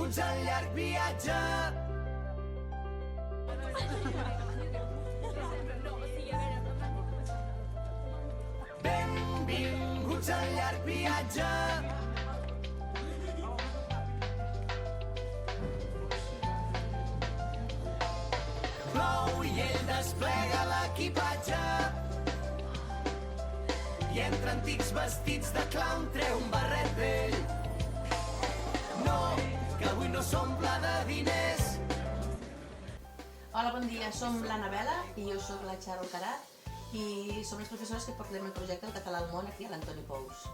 Benvinguts al llarg viatge. Benvinguts al llarg viatge. Plou i ell desplega l'equipatge i entre antics vestits de clown treu un barret vell. No, que avui no s'omple de diners. Hola, bon dia, som l'Anabela i jo sóc la Charo Alcaraz i som les professores que portem el projecte El Català al Món aquí a l'Antoni Pous.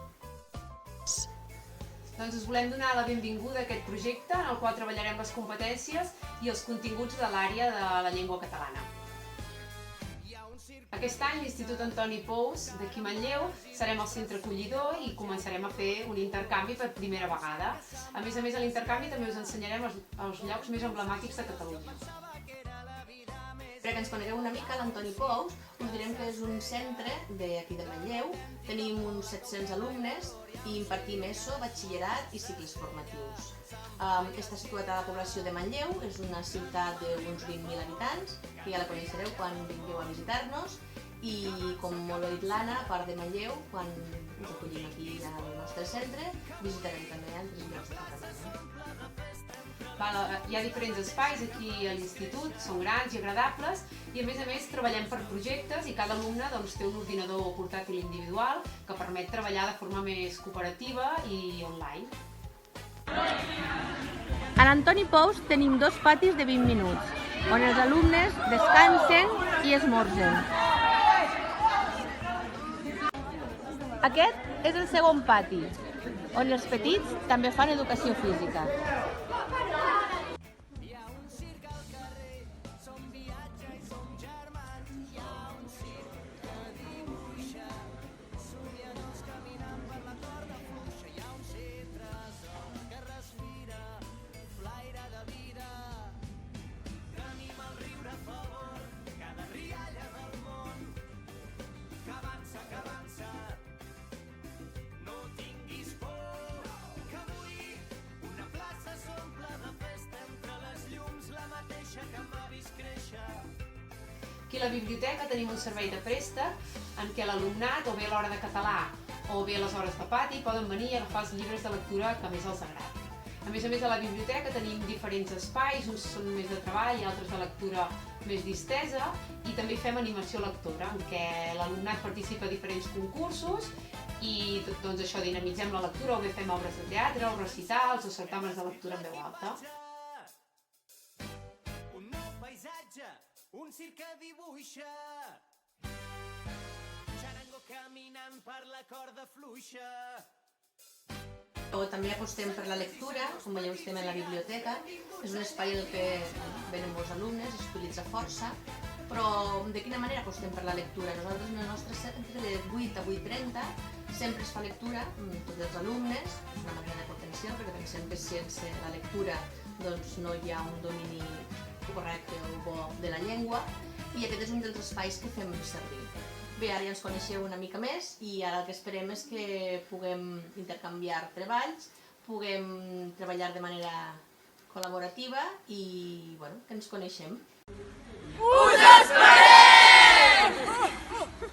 Doncs us volem donar la benvinguda a aquest projecte en el qual treballarem les competències i els continguts de l'àrea de la llengua catalana. Aquest any l'Institut Antoni Pous d'aquí Manlleu serem el centre acollidor i començarem a fer un intercanvi per primera vegada. A més, a l'intercanvi també us ensenyarem els llocs més emblemàtics de Catalunya. Perquè ens conegueu una mica, l'Antoni Pous, us direm que és un centre d'aquí de Manlleu. Tenim uns 700 alumnes i impartim ESO, batxillerat i cicles formatius. Està situat a la població de Manlleu, és una ciutat d'uns 20.000 habitants, que ja la coneixereu quan vingueu a visitar-nos, i com molt ha dit l'Anna, a part de Manlleu, quan us acollim aquí al nostre centre, visitarem també altres llocs de Catalunya. Hi ha diferents espais aquí a l'institut, són grans i agradables i a més treballem per projectes i cada alumne té un ordinador portàtil individual que permet treballar de forma més cooperativa i online. A l'Antoni Pous tenim 2 patis de 20 minuts, on els alumnes descansen i esmorzen. Aquest és el segon pati, on els petits també fan educació física. Aquí a la biblioteca tenim un servei de préstec en què l'alumnat, o bé a l'hora de català o bé a les hores de pati, poden venir i agafar els llibres de lectura que més els agradi. A més, a la biblioteca tenim diferents espais, uns són més de treball i altres de lectura més distesa, i també fem animació lectora, en què l'alumnat participa a diferents concursos i això, dinamitzem la lectura, o bé fem obres de teatre, o recitals, o certàmens de lectura en veu alta. Un nou paisatge, un circ que dibuixa, xarango caminant per la corda fluixa. També apostem per la lectura, com veieu estem a la biblioteca. És un espai en el que venen molts alumnes, s'utilitza força, però de quina manera apostem per la lectura? Nosaltres en el nostre centre de 8 a 8:30 sempre es fa lectura, tots els alumnes, és una manera de potenciar, perquè pensem que sense la lectura no hi ha un domini correcte o bo de la llengua, i aquest és un dels espais que fem servir. Bé, ara ja ens coneixeu una mica més i ara el que esperem és que puguem intercanviar treballs, puguem treballar de manera col·laborativa i que ens coneixem. Us esperem!